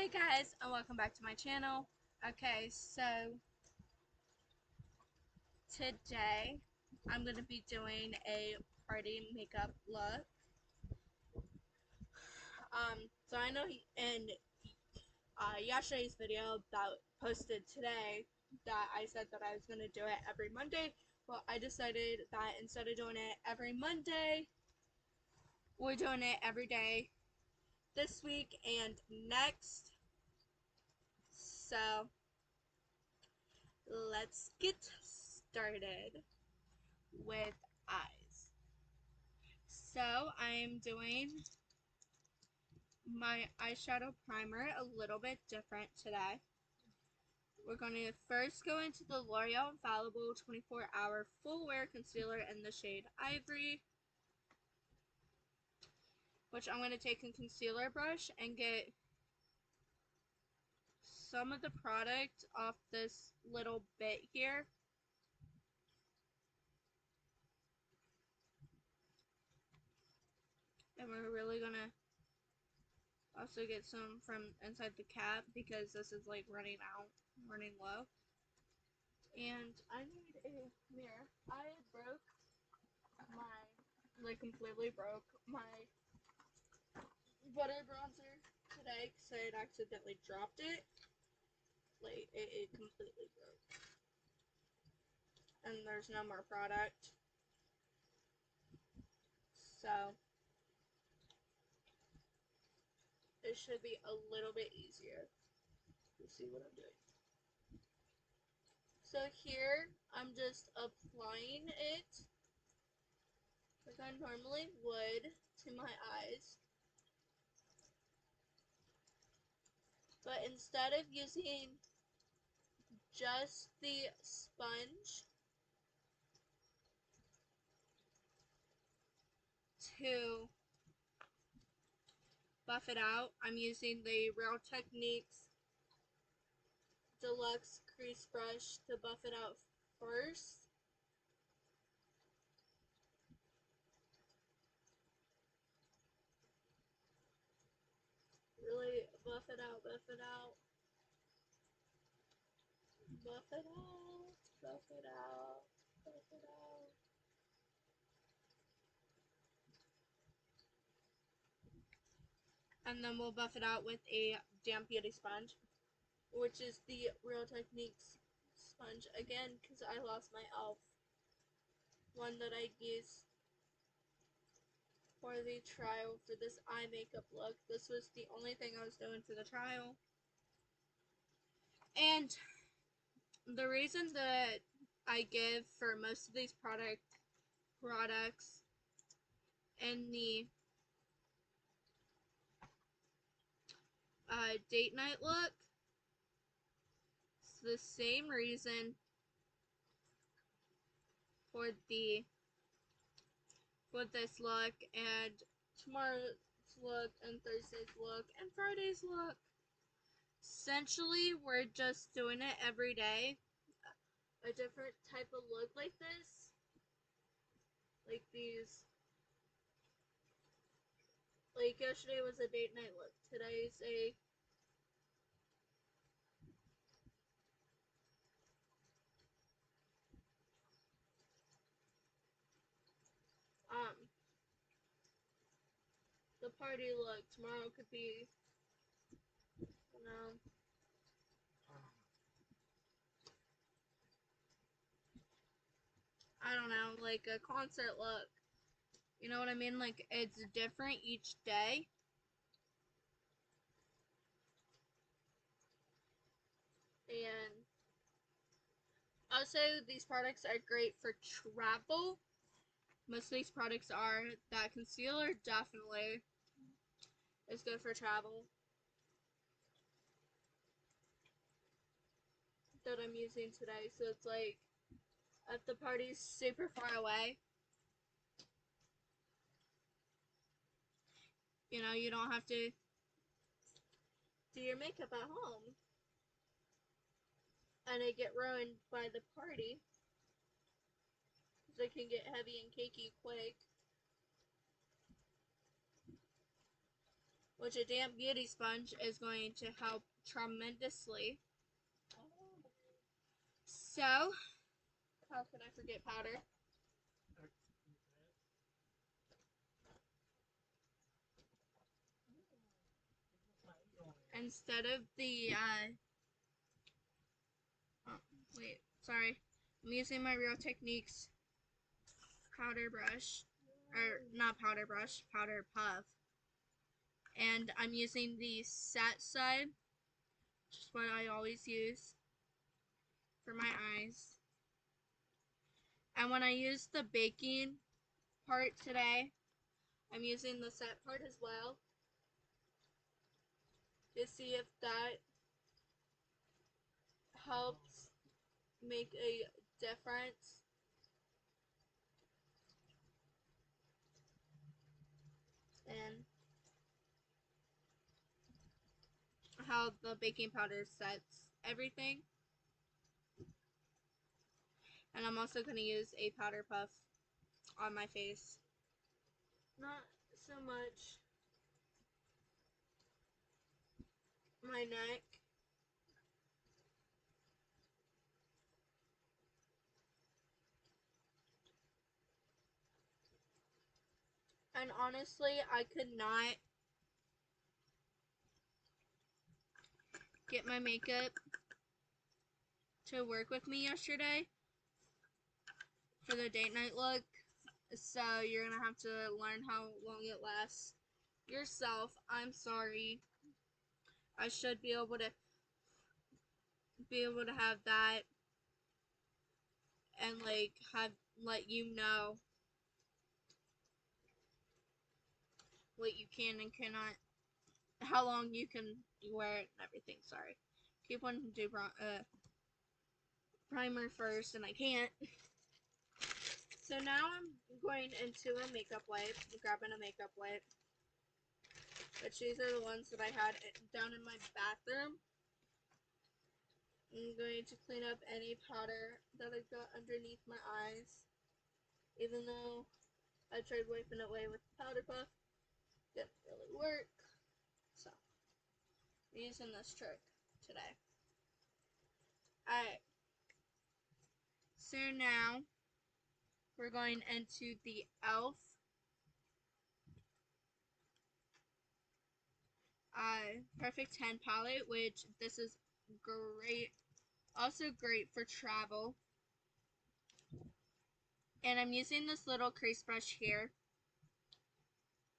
Hey guys, and welcome back to my channel. Okay, so today I'm going to be doing a party makeup look. So I know in yesterday's video that posted today that I said that I was going to do it every Monday. Well, I decided that instead of doing it every Monday, we're doing it every day this week and next. So let's get started with eyes. So I'm doing my eyeshadow primer a little bit different today. We're going to first go into the L'Oreal Infallible 24-Hour Full Wear Concealer in the shade Ivory, which I'm going to take a concealer brush and get some of the product off this little bit here. And we're really going to also get some from inside the cap because this is like running low. And I need a mirror. I completely broke my butter bronzer today because I had accidentally dropped it. Like, it completely broke. And there's no more product. So, it should be a little bit easier. Let's see what I'm doing. So here, I'm just applying it like I normally would to my eyes. But instead of using just the sponge to buff it out, I'm using the Real Techniques Deluxe Crease Brush to buff it out first. Really buff it out, buff it out. Buff it out, buff it out, buff it out. And then we'll buff it out with a damp beauty sponge, which is the Real Techniques sponge again because I lost my e.l.f. one that I used for the trial for this eye makeup look. This was the only thing I was doing for the trial. And the reason that I give for most of these products in the date night look, it's the same reason for this look and tomorrow's look and Thursday's look and Friday's look. Essentially, we're just doing it every day. A different type of look like this. Like these. Like yesterday was a date night look. Today's a the party look. Tomorrow could be, you know, I don't know, like a concert look. You know what I mean? Like, it's different each day. And also, these products are great for travel. Most of these products are. That concealer definitely is good for travel. That I'm using today. So it's like, if the party's super far away, you know, you don't have to do your makeup at home. And it get ruined by the party. Because it can get heavy and cakey quick. which a damp beauty sponge is going to help tremendously. So, how could I forget powder? Instead of the, oh, wait, sorry. I'm using my Real Techniques powder brush, or not powder brush, powder puff. And I'm using the set side, which is what I always use for my eyes. And when I use the baking part today, I'm using the set part as well to see if that helps make a difference. And how the baking powder sets everything. And I'm also going to use a powder puff on my face. Not so much my neck. And honestly, I could not get my makeup to work with me yesterday for the date night look. So you're going to have to learn how long it lasts yourself. I'm sorry. I should be able to have that and like have let you know what you can and cannot, how long you can wear it and everything. Sorry. Keep wanting to do primer first and I can't. So now I'm going into a makeup wipe. I'm grabbing a makeup wipe. Which these are the ones that I had down in my bathroom. I'm going to clean up any powder that I got underneath my eyes. Even though I tried wiping it away with the powder puff, didn't really work. So, I'm using this trick today. Alright. So now, we're going into the e.l.f. Perfect 10 palette, which this is great. Also great for travel. And I'm using this little crease brush here.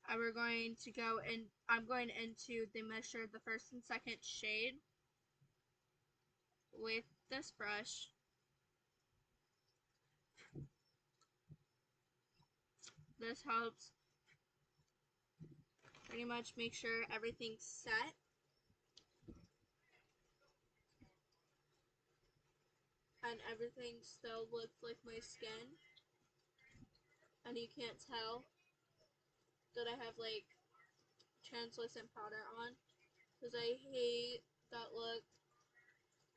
And we're going to go in, I'm going into the measure the first and second shade with this brush. This helps pretty much make sure everything's set. And everything still looks like my skin. And you can't tell that I have like translucent powder on. Because I hate that look.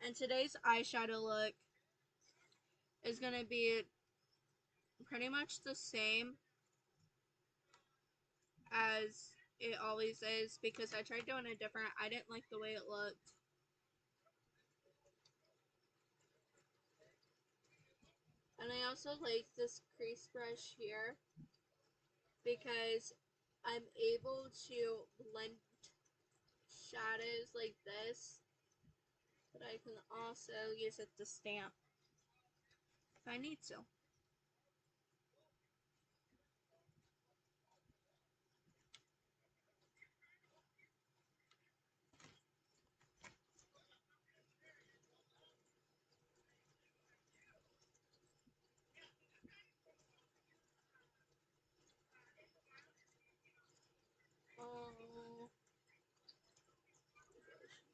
And today's eyeshadow look is going to be pretty much the same as it always is. Because I tried doing it different. I didn't like the way it looked. And I also like this crease brush here because I'm able to blend shadows like this, but I can also use it to stamp if I need to. Oh,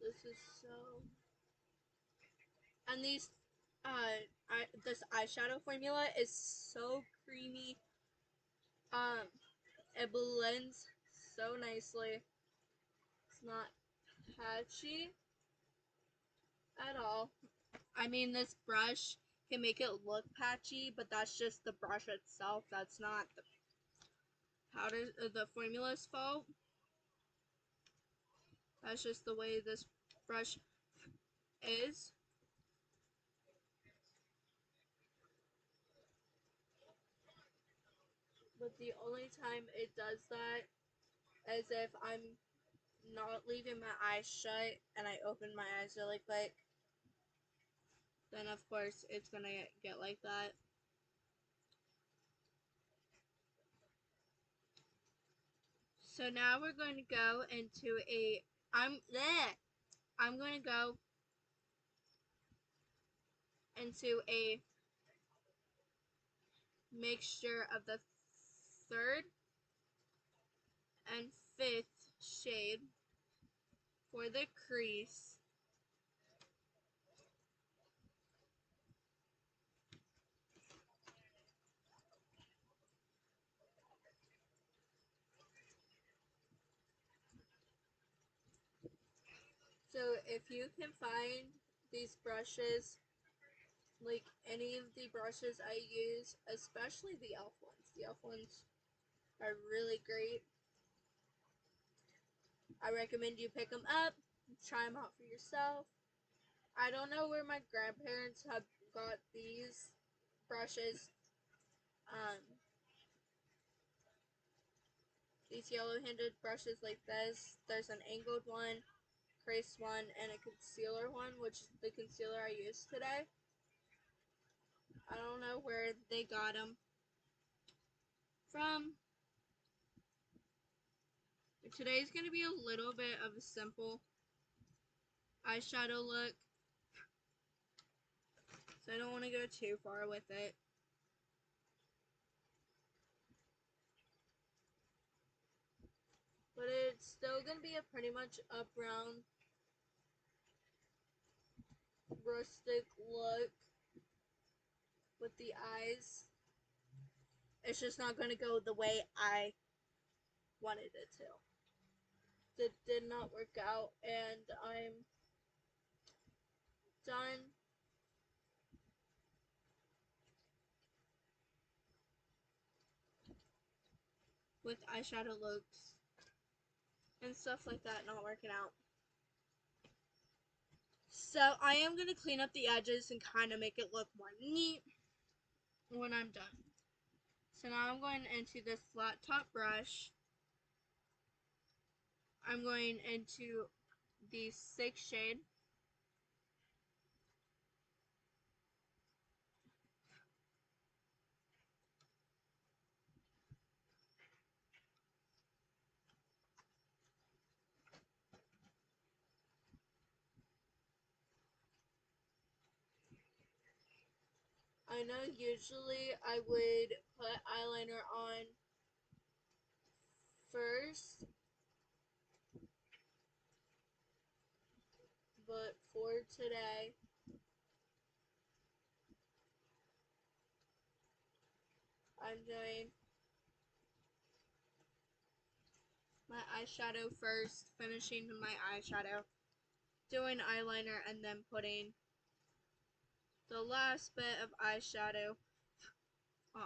this is so... And these, this eyeshadow formula is so creamy. It blends so nicely. It's not patchy at all. I mean, this brush can make it look patchy, but that's just the brush itself. That's not the powder, the formula's fault. That's just the way this brush is. But the only time it does that is if I'm not leaving my eyes shut and I open my eyes really quick. Then of course it's gonna get like that. So now we're going to go into I'm going to go into a mixture of the third and fifth shade for the crease. So if you can find these brushes, like any of the brushes I use, especially the e.l.f. ones. The e.l.f. ones are really great. I recommend you pick them up, try them out for yourself. I don't know where my grandparents have got these brushes. These yellow-handed brushes like this. There's an angled one, crease one, and a concealer one, which is the concealer I used today. I don't know where they got them from. Today's going to be a little bit of a simple eyeshadow look, so I don't want to go too far with it. But it's still going to be a pretty much a brown, rustic look with the eyes. It's just not going to go the way I wanted it to. It did not work out, and I'm done. With eyeshadow looks and stuff like that not working out. So I am going to clean up the edges and kind of make it look more neat when I'm done. So now I'm going into this flat top brush. I'm going into the 6th shade. I know usually I would put eyeliner on first, but for today, I'm doing my eyeshadow first, finishing my eyeshadow, doing eyeliner, and then putting the last bit of eyeshadow on.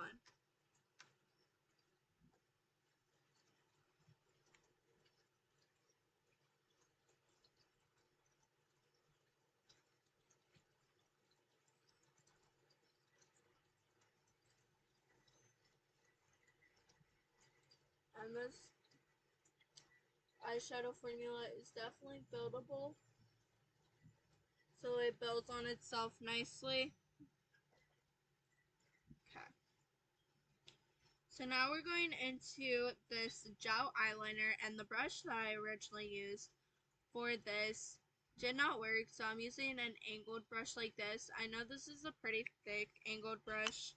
And this eyeshadow formula is definitely buildable, so it builds on itself nicely. Okay. So now we're going into this gel eyeliner, and the brush that I originally used for this did not work, so I'm using an angled brush like this. I know this is a pretty thick angled brush,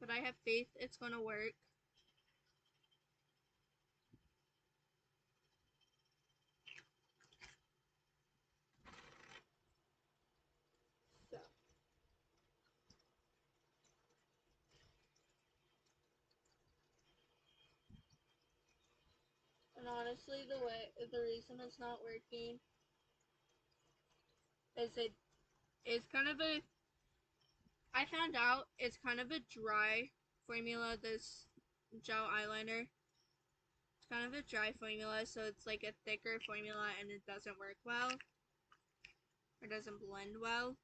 but I have faith it's going to work. So, and honestly, the reason it's not working is it's kind of a, I found out it's kind of a dry formula, this gel eyeliner. It's kind of a dry formula, so it's like a thicker formula and it doesn't work well. Or doesn't blend well.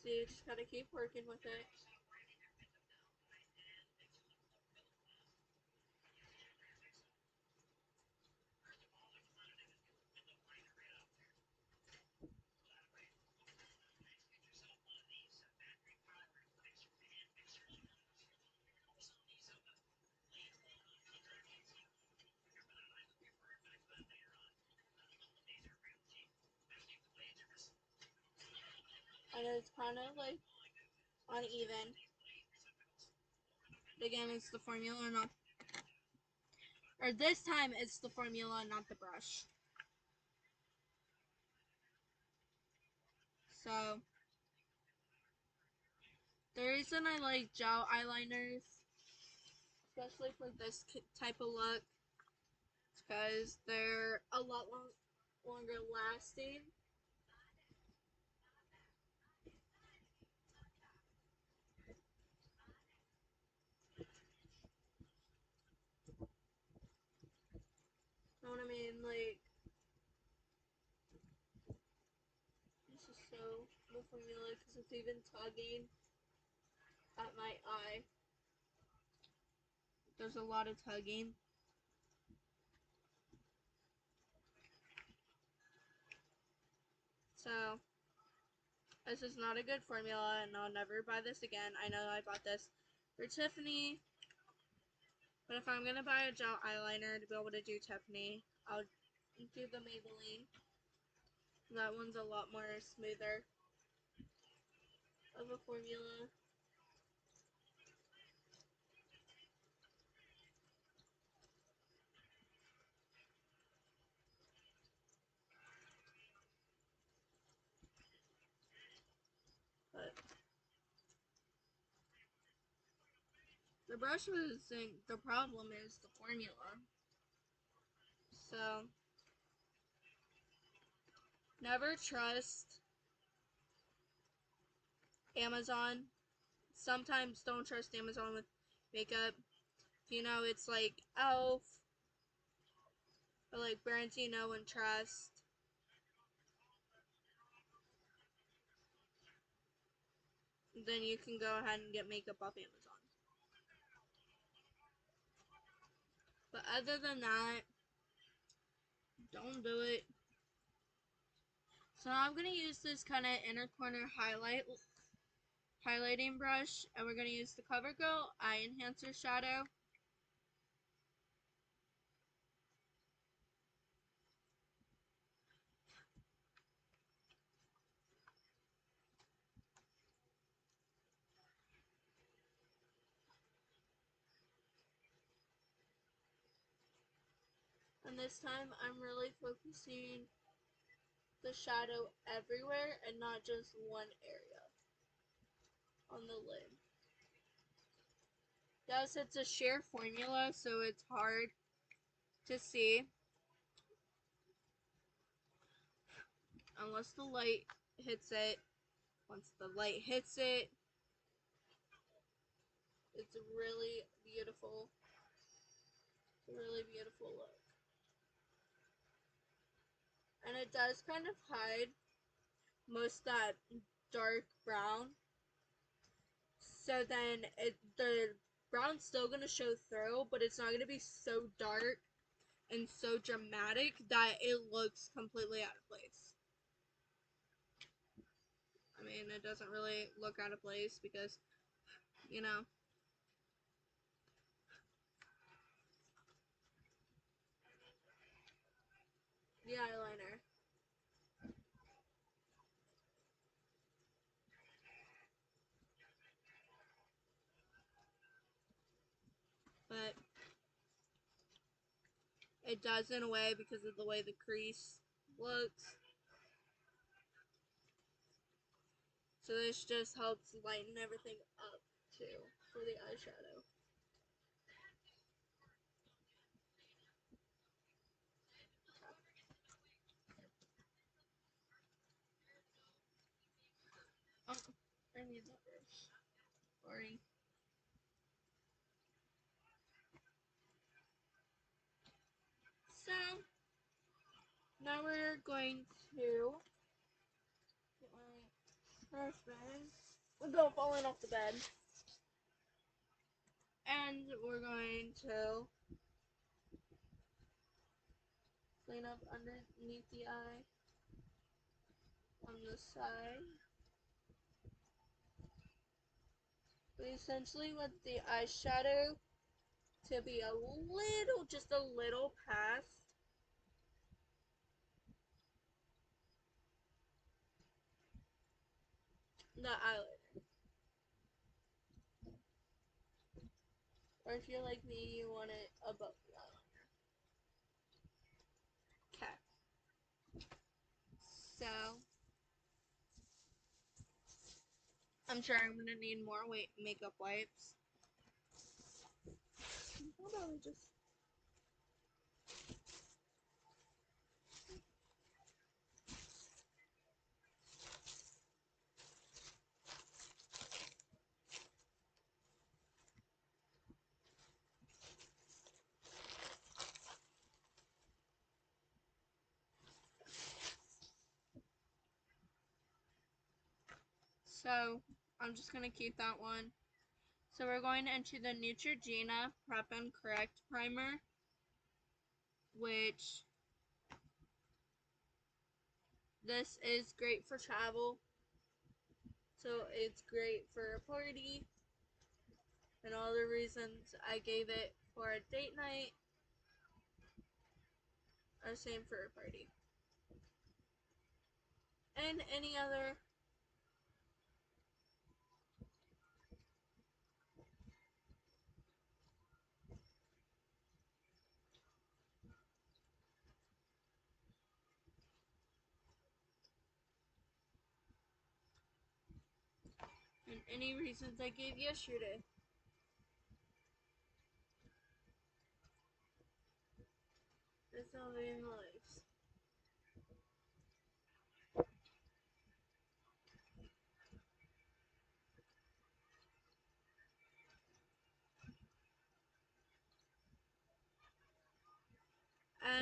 So you just gotta keep working with it. And it's kind of like uneven. But again, it's the formula, not. Or this time, it's the formula, not the brush. So, the reason I like gel eyeliners, especially for this type of look, is because they're a lot longer lasting. Know what I mean? Like, this is so the formula because it's even tugging at my eye. There's a lot of tugging. So, this is not a good formula, and I'll never buy this again. I know I bought this for Tiffany, but if I'm gonna buy a gel eyeliner to be able to do Tiffany, I'll do the Maybelline. That one's a lot more smoother of a formula. But the brush wasn't the problem, is the formula. So, never trust Amazon. Sometimes don't trust Amazon with makeup. You know, it's like Elf or like brands you know and trust. Then you can go ahead and get makeup off Amazon. But other than that, don't do it. So now I'm going to use this kind of inner corner highlighting brush, and we're going to use the CoverGirl Eye Enhancer Shadow. And this time I'm really focusing the shadow everywhere and not just one area on the lid. Yes, it's a sheer formula, so it's hard to see unless the light hits it. Once the light hits it, it's really beautiful. It's a really beautiful look. And it does kind of hide most that dark brown. So then the brown's still going to show through, but it's not going to be so dark and so dramatic that it looks completely out of place. I mean, it doesn't really look out of place because, you know, the eyeliner. But it does in a way because of the way the crease looks. So this just helps lighten everything up too for the eyeshadow. Oh, I need that brush. Sorry. now we're going to get my trash bag without falling off the bed. And we're going to clean up underneath the eye on the side. We essentially want the eyeshadow to be a little, just a little past the eyelid. Or if you're like me, you want it above the eyeliner. Okay. So, I'm sure I'm gonna need more makeup wipes. I'll probably just... So, I'm just gonna keep that one. So we're going into the Neutrogena Prep and Correct Primer, which this is great for travel. So it's great for a party, and all the reasons I gave it for a date night are same for a party. And any other reasons I gave yesterday. That's all very nice.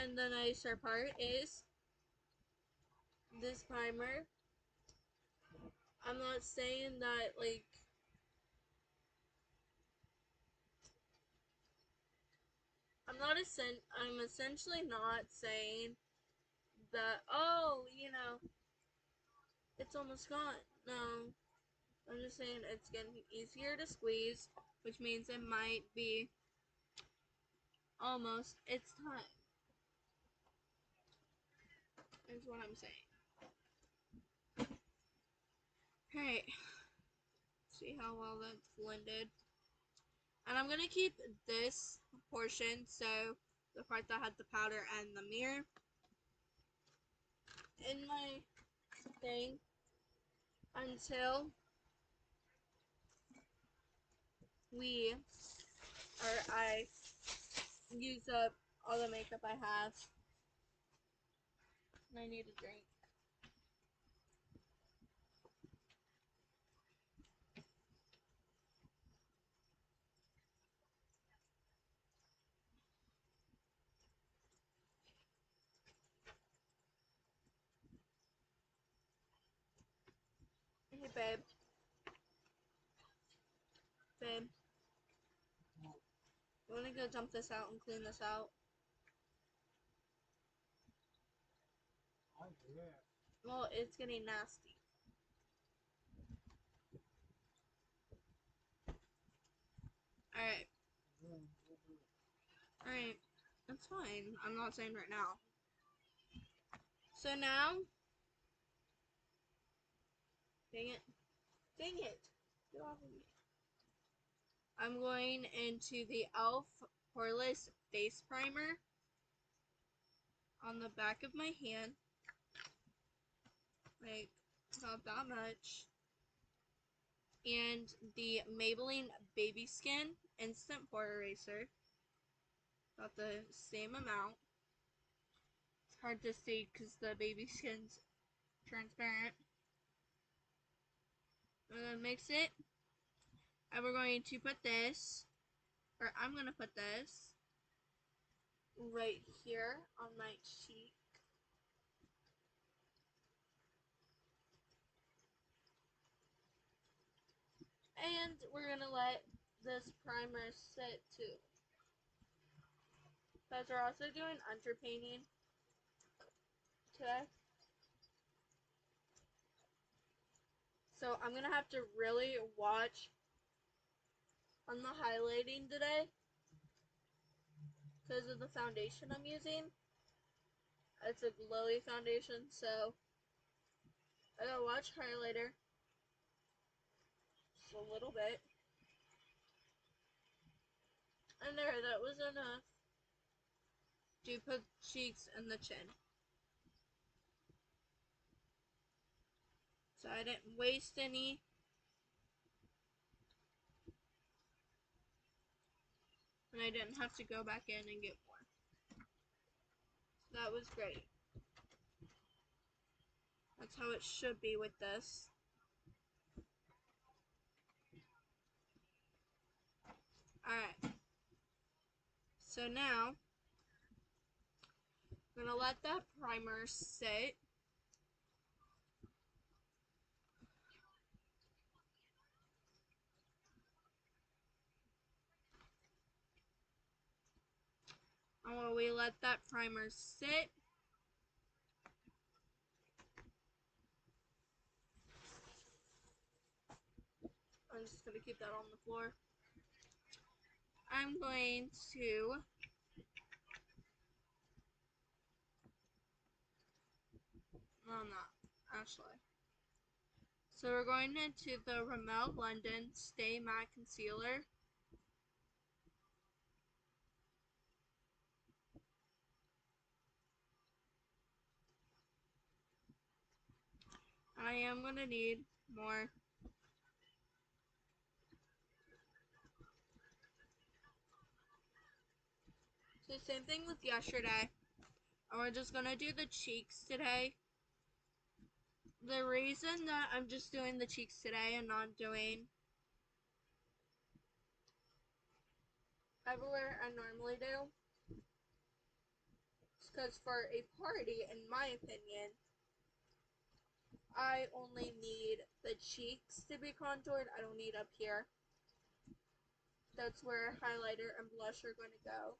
And the nicer part is this primer. I'm not saying that like I'm essentially not saying that, oh, it's almost gone. No. I'm just saying it's getting easier to squeeze, which means it might be almost its time. Is what I'm saying. Alright. See how well that's blended. And I'm gonna keep this portion, so the part that had the powder and the mirror, in my thing until I use up all the makeup I have. And I need a drink. Hey babe. Babe. You wanna go dump this out and clean this out? Well, it's getting nasty. Alright. Alright. That's fine. I'm not saying right now. So now... Dang it. Dang it. Get off of me. I'm going into the e.l.f. Poreless Face Primer on the back of my hand. Like, not that much. And the Maybelline Baby Skin Instant Pore Eraser. About the same amount. It's hard to see because the baby skin's transparent. And then mix it. And we're going to put this, or I'm going to put this right here on my cheek. And we're going to let this primer sit too. Because we're also doing underpainting today. So I'm going to have to really watch on the highlighting today because of the foundation I'm using. It's a glowy foundation, so I gotta watch highlighter just a little bit. And there, that was enough to put cheeks and the chin. So I didn't waste any. And I didn't have to go back in and get more. So that was great. That's how it should be with this. Alright. So now, I'm going to let that primer sit. And while we let that primer sit, I'm just going to keep that on the floor. I'm going to not actually. So we're going into the Rimmel London Stay Matte Concealer. I am going to need more. So same thing with yesterday. And we're just going to do the cheeks today. The reason that I'm just doing the cheeks today and not doing everywhere I normally do is because for a party, in my opinion, I only need the cheeks to be contoured. I don't need up here. That's where highlighter and blush are going to go.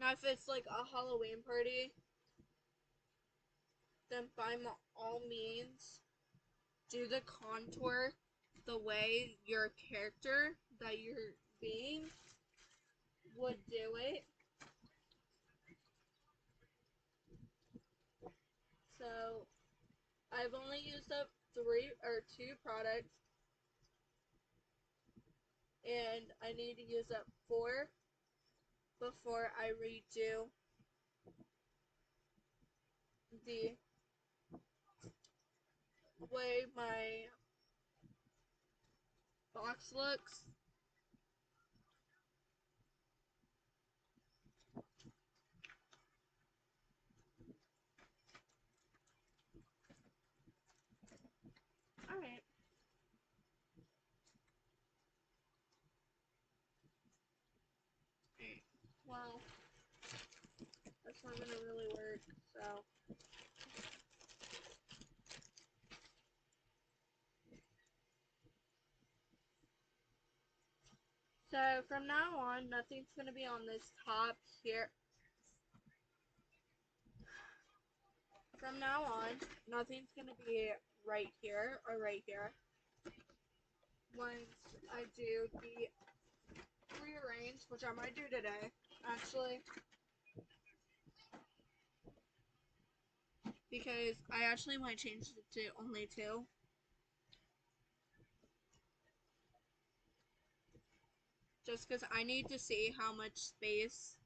Now if it's like a Halloween party, then by all means, do the contour the way your character that you're being would do it. So I've only used up 2 products, and I need to use up 4 before I redo the way my box looks. Alright. Well, that's not gonna really work, so. So from now on, nothing's gonna be on this top here. From now on, nothing's gonna be right here or right here. Once I do the rearrange, which I might do today, actually, because I actually might change it to only 2. Just because I need to see how much space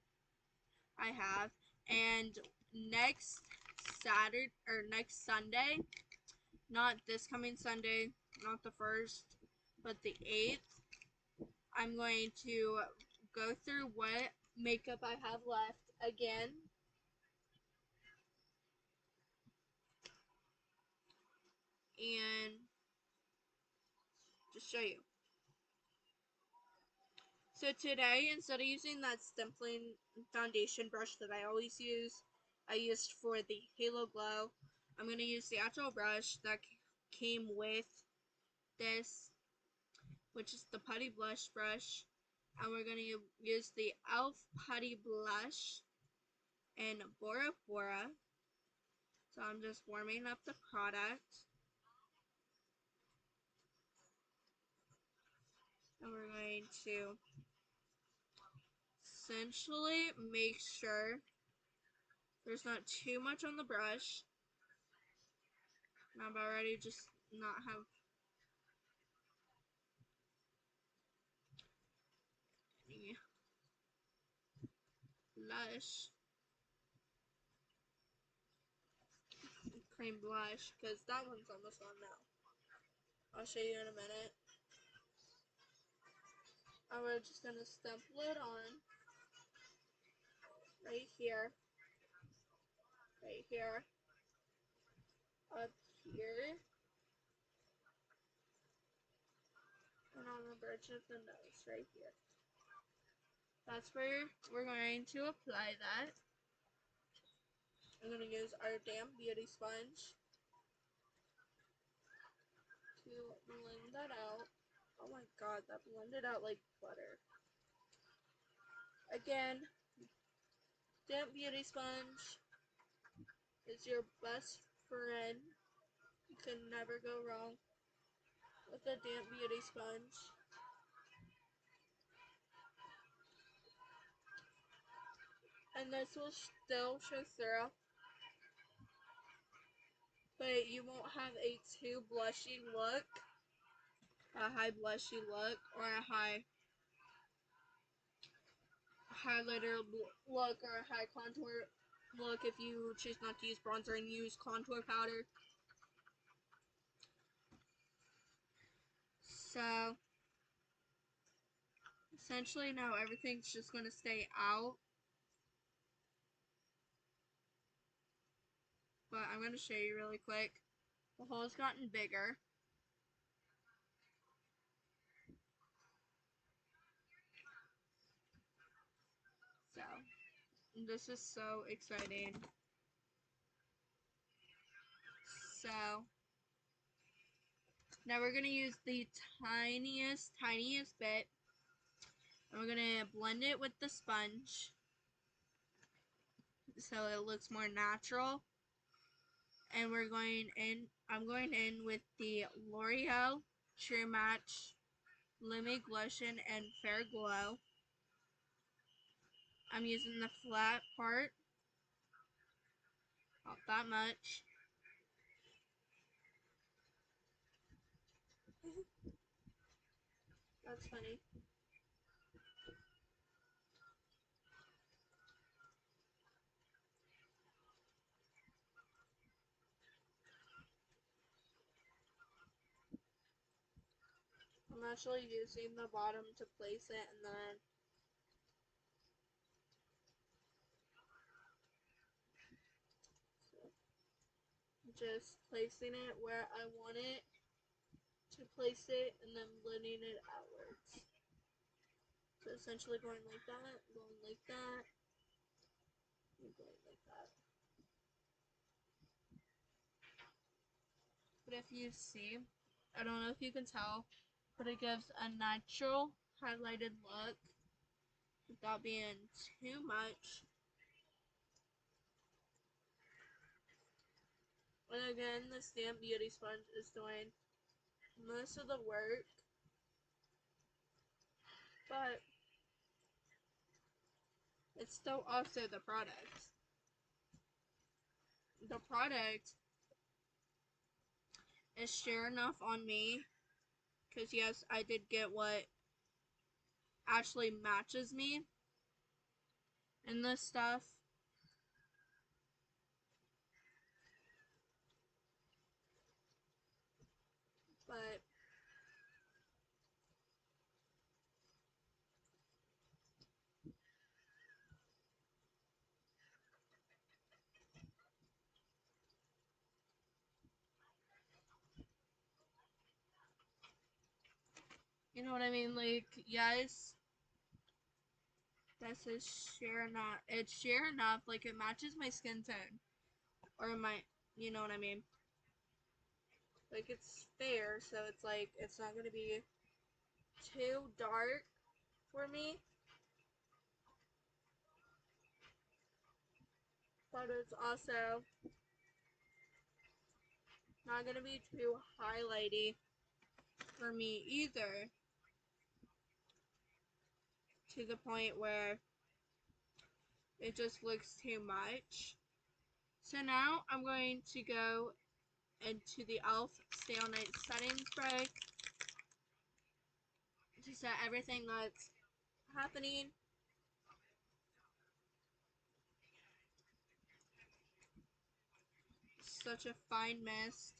I have. And next Saturday, or next Sunday, not this coming Sunday, not the 1st, but the 8th, I'm going to go through what makeup I have left again. And just show you. So today, instead of using that stippling foundation brush that I always use, I used for the Halo Glow. I'm going to use the actual brush that came with this, which is the Putty Blush brush. And we're going to use the e.l.f. Putty Blush in Bora Bora. So I'm just warming up the product. And we're going to essentially make sure there's not too much on the brush. And I'm about ready to just not have any blush. Cream blush, because that one's almost on now. I'll show you in a minute. And we're just going to stipple it on right here, up here, and on the bridge of the nose right here. That's where we're going to apply that. I'm going to use our damp beauty sponge to blend that out. Oh my god, that blended out like butter. Again, damp beauty sponge is your best friend. You can never go wrong with a damp beauty sponge. And this will still show through, but you won't have a too blushy look, a high blushy look, or a high highlighter look, or a high contour look if you choose not to use bronzer and use contour powder. So essentially now everything's just going to stay out. But I'm going to show you really quick. The hole's gotten bigger. So this is so exciting. So now we're going to use the tiniest bit. And we're going to blend it with the sponge so it looks more natural. And I'm going in with the L'Oreal True Match Lumi Glotion and Fair Glow. I'm using the flat part, not that much. That's funny. I'm actually using the bottom to place it, and then just placing it where I want it to place it, and then blending it outwards. So essentially going like that, going like that, and going like that. But if you see, I don't know if you can tell, but it gives a natural highlighted look without being too much. And again, the Stamp Beauty Sponge is doing most of the work, but it's still also the product. The product is sheer enough on me, because yes, I did get what actually matches me in this stuff. But you know what I mean? Like, yes, This is sheer enough. It's sheer enough. Like, it matches my skin tone. Or my, you know what I mean? Like, it's fair, so it's like, it's not going to be too dark for me. But it's also not going to be too highlighty for me either. To the point where it just looks too much. So now I'm going to go into the e.l.f. Stay All Night Setting Spray to set everything that's happening. Such a fine mist.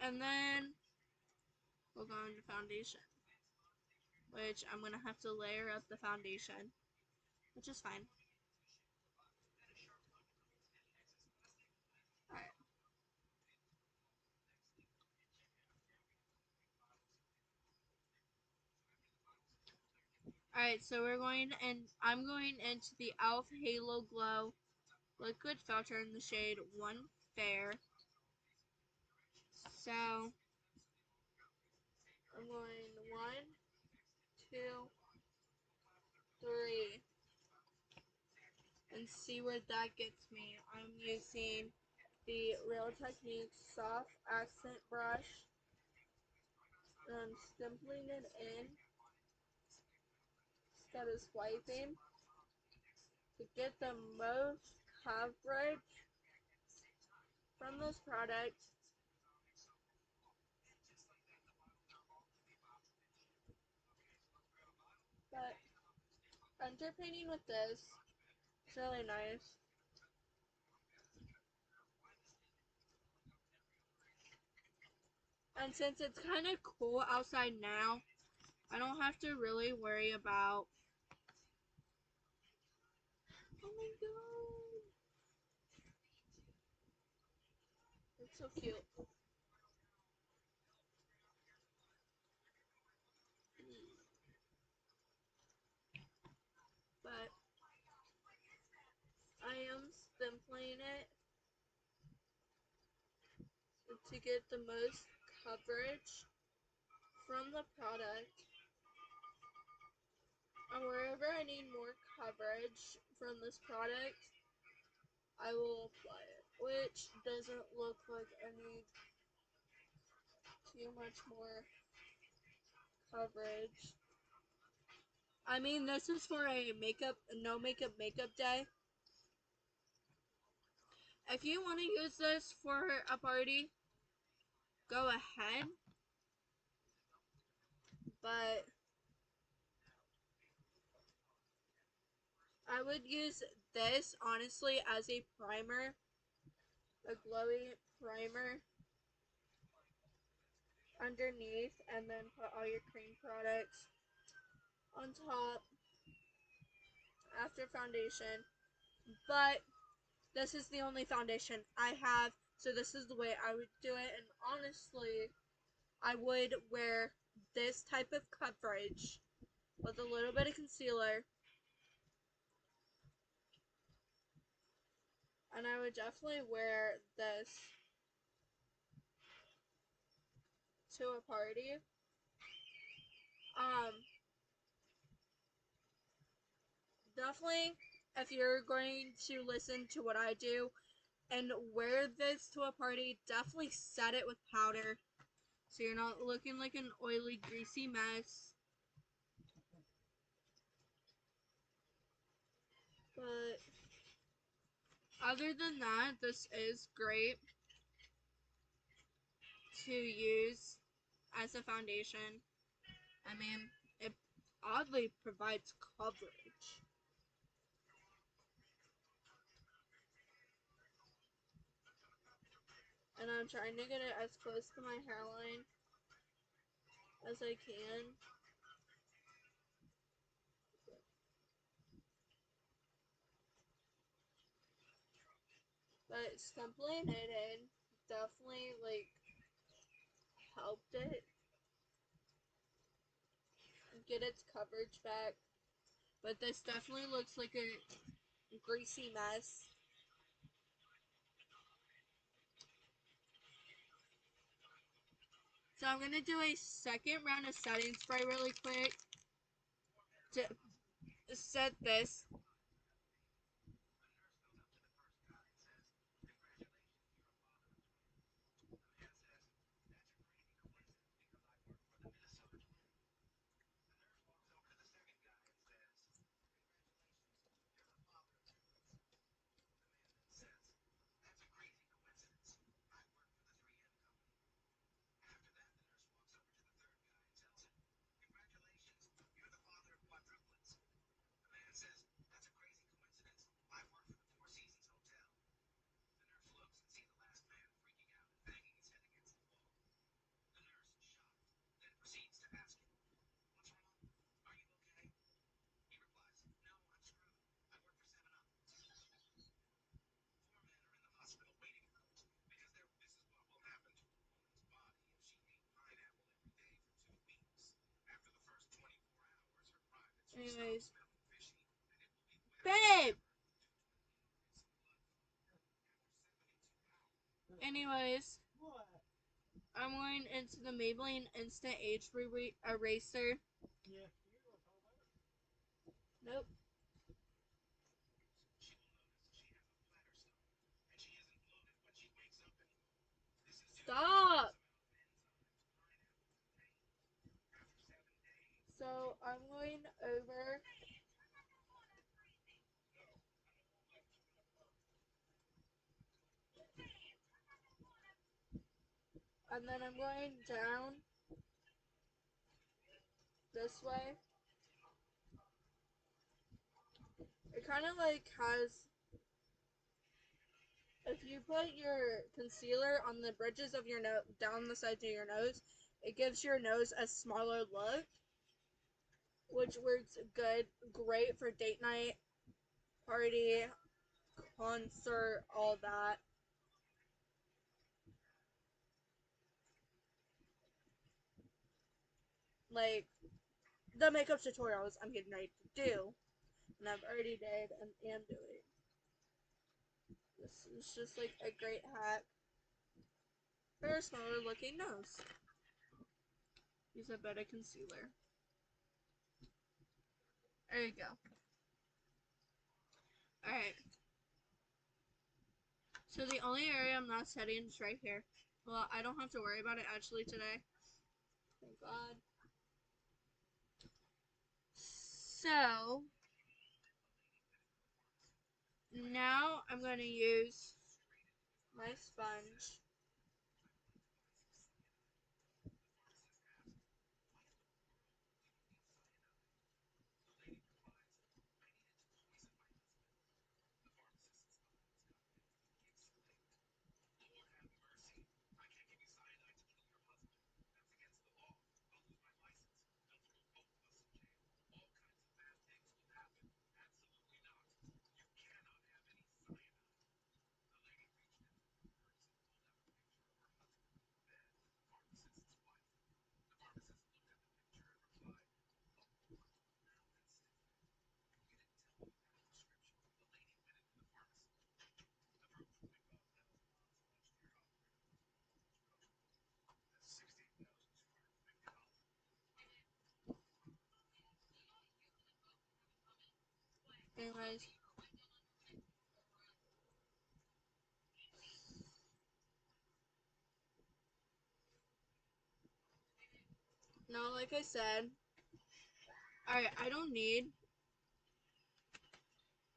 And then we'll go into foundation, which I'm going to have to layer up the foundation, which is fine. Alright. Alright, so I'm going into the e.l.f. Halo Glow Liquid Filter in the shade 1 Fair. So, I'm going 1, 2, 3, and see where that gets me. I'm using the Real Techniques Soft Accent Brush, and I'm stippling it in instead of swiping to get the most coverage from this product. But underpainting with this is really nice. And since it's kind of cool outside now, I don't have to really worry about. Oh my god! It's so cute. But I am stippling it to get the most coverage from the product. And wherever I need more coverage from this product, I will apply it. Which doesn't look like I need too much more coverage. I mean, this is for a no makeup day. If you want to use this for a party, go ahead. But I would use this, honestly, as a primer. A glowy primer underneath, and then put all your cream products on top after foundation. But this is the only foundation I have, so this is the way I would do it. And honestly, I would wear this type of coverage with a little bit of concealer, and I would definitely wear this to a party. Definitely, if you're going to listen to what I do and wear this to a party, definitely set it with powder so you're not looking like an oily, greasy mess. But other than that, this is great to use as a foundation. I mean, it oddly provides coverage. And I'm trying to get it as close to my hairline as I can. But stippling it in definitely, like, helped it. get its coverage back. But this definitely looks like a greasy mess. So I'm going to do a second round of setting spray really quick to set this. Anyways. Babe! Anyways. I'm going into the Maybelline Instant Age Eraser. Nope. Stop! So I'm going over and then I'm going down this way. It kind of like has, if you put your concealer on the bridges of your nose, down the sides of your nose, it gives your nose a smaller look, which works great for date night, party, concert, all that. Like the makeup tutorials I'm getting ready to do, and I've already did and am doing. This is just like a great hack for a smaller looking nose. Use a better concealer. There you go. Alright. So the only area I'm not setting is right here. Well, I don't have to worry about it actually today. Thank God. So, now I'm going to use my sponge. Anyways. No, like I said, alright, I don't need.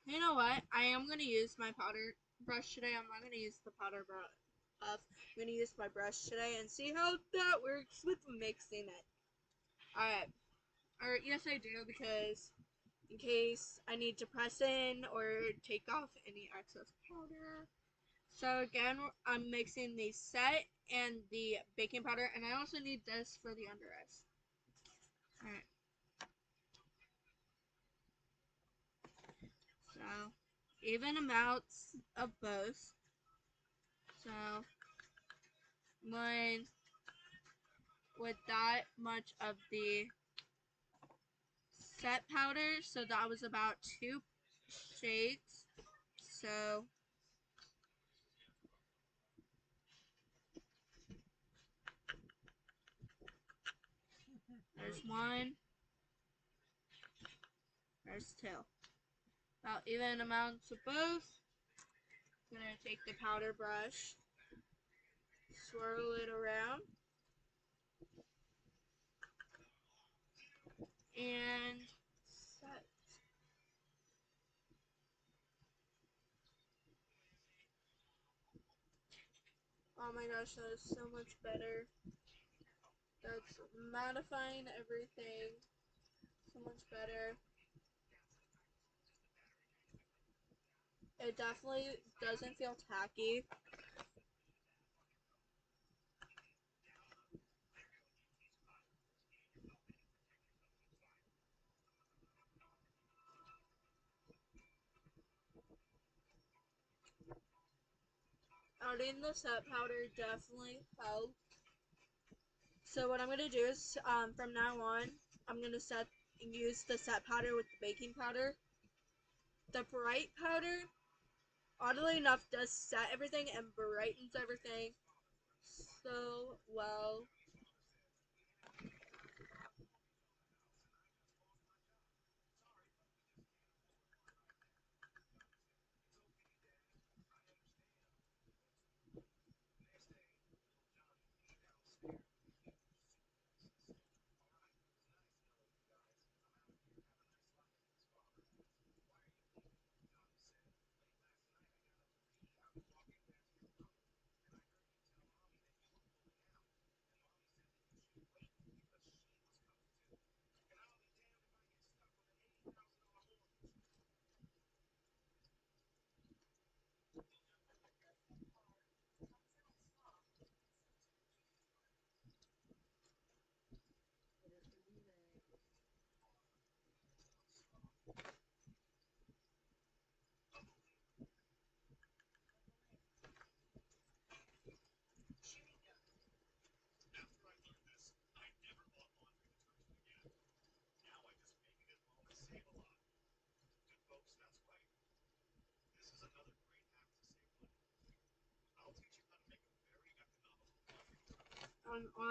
You know what? I am going to use my powder brush today. I'm not going to use the powder brush. I'm going to use my brush today and see how that works with mixing it. Alright. Or, yes, I do, because in case I need to press in or take off any excess powder. So, again, I'm mixing the set and the baking powder, and I also need this for the under eyes. Alright. So, even amounts of both. So, one with that much of the set powder, so that was about 2 shakes. So there's 1, there's 2. About even amounts of both. I'm gonna take the powder brush, swirl it around, and set. Oh my gosh, that is so much better. That's mattifying everything so much better. It definitely doesn't feel tacky. Adding the set powder definitely helped. So what I'm gonna do is, from now on, I'm gonna use the set powder with the baking powder. The bright powder, oddly enough, does set everything and brightens everything so well.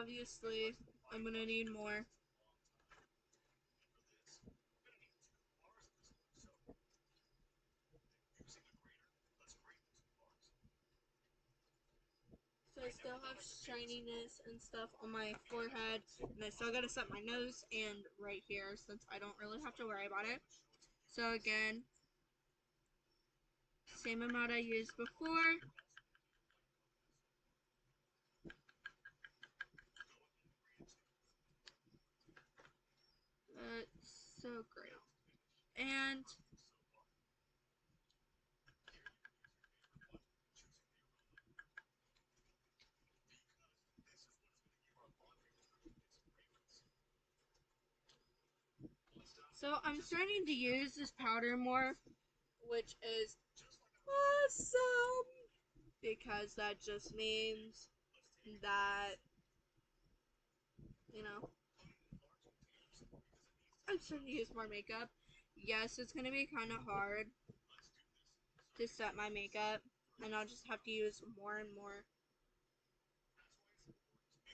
Obviously, I'm gonna need more. So I still have shininess and stuff on my forehead, and I still gotta set my nose and right here since I don't really have to worry about it. So again, same amount I used before. That's so great. And so I'm starting to use this powder more, which is awesome because that just means that, you know, I'm starting to use more makeup. Yes, it's gonna be kind of hard to set my makeup, and I'll just have to use more and more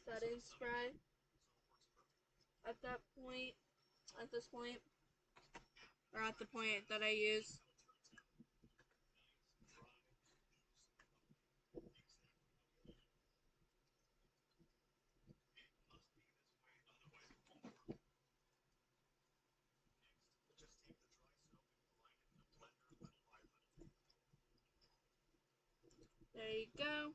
setting spray at that point, at this point, or at the point that I use. There you go.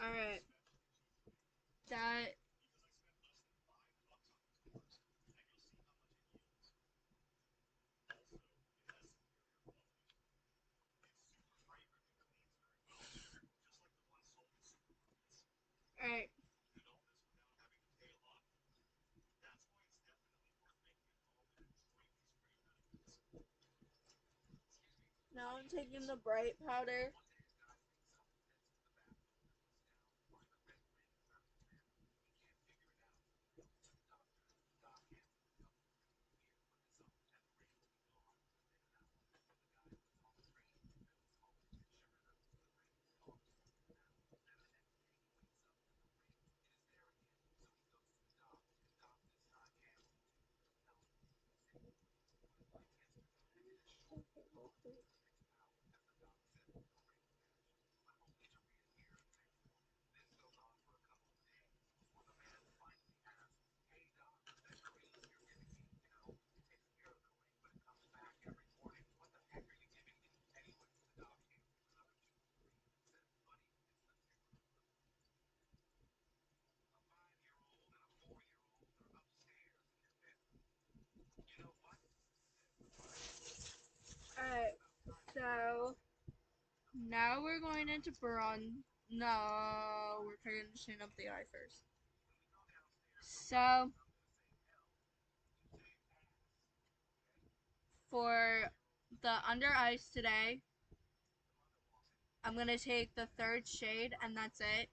Alright, that, alright, now I'm taking the bright powder. Alright, so now we're going into bronze. No, we're finishing up the eye first. So, for the under eyes today, I'm going to take the third shade, and that's it.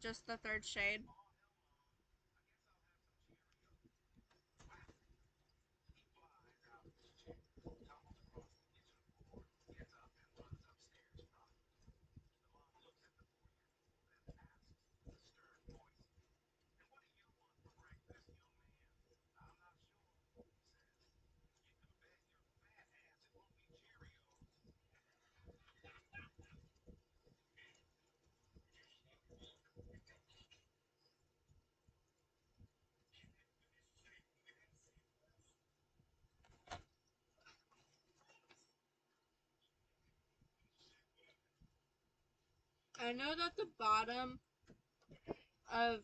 Just the third shade. I know that the bottom of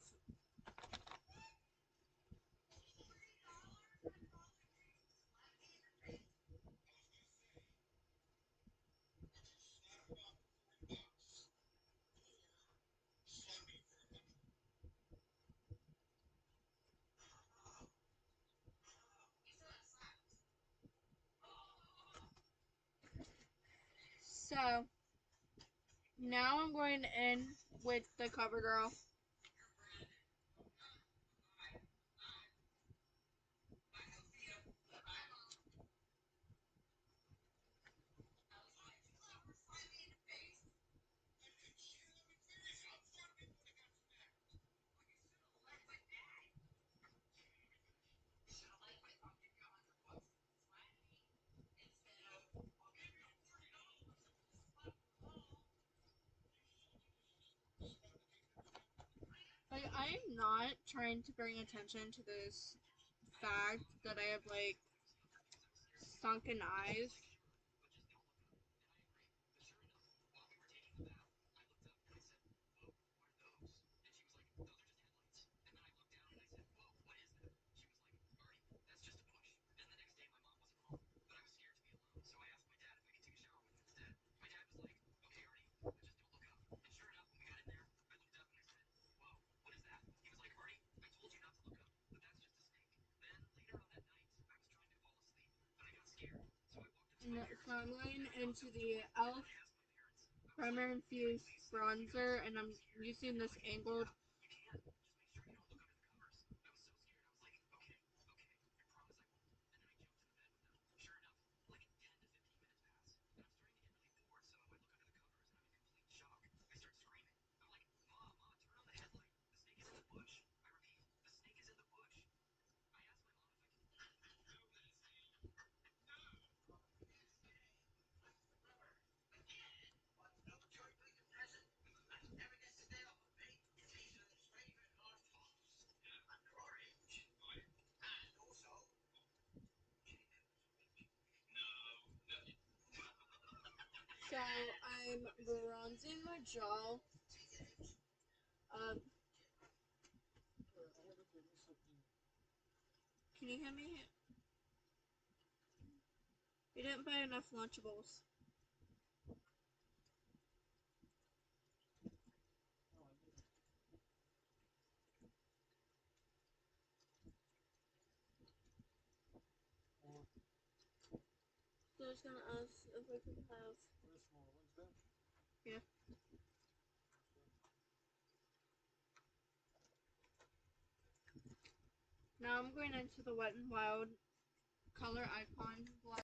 so now I'm going in with the CoverGirl. Like, I am not trying to bring attention to this fact that I have, like, sunken eyes. So I'm going into the e.l.f. Primer Infused Bronzer, and I'm using this angled. So I'm bronzing my jaw. Can you hear me? We didn't buy enough Lunchables. So I was gonna ask if I could have. Yeah. Now I'm going into the Wet n Wild Color Icon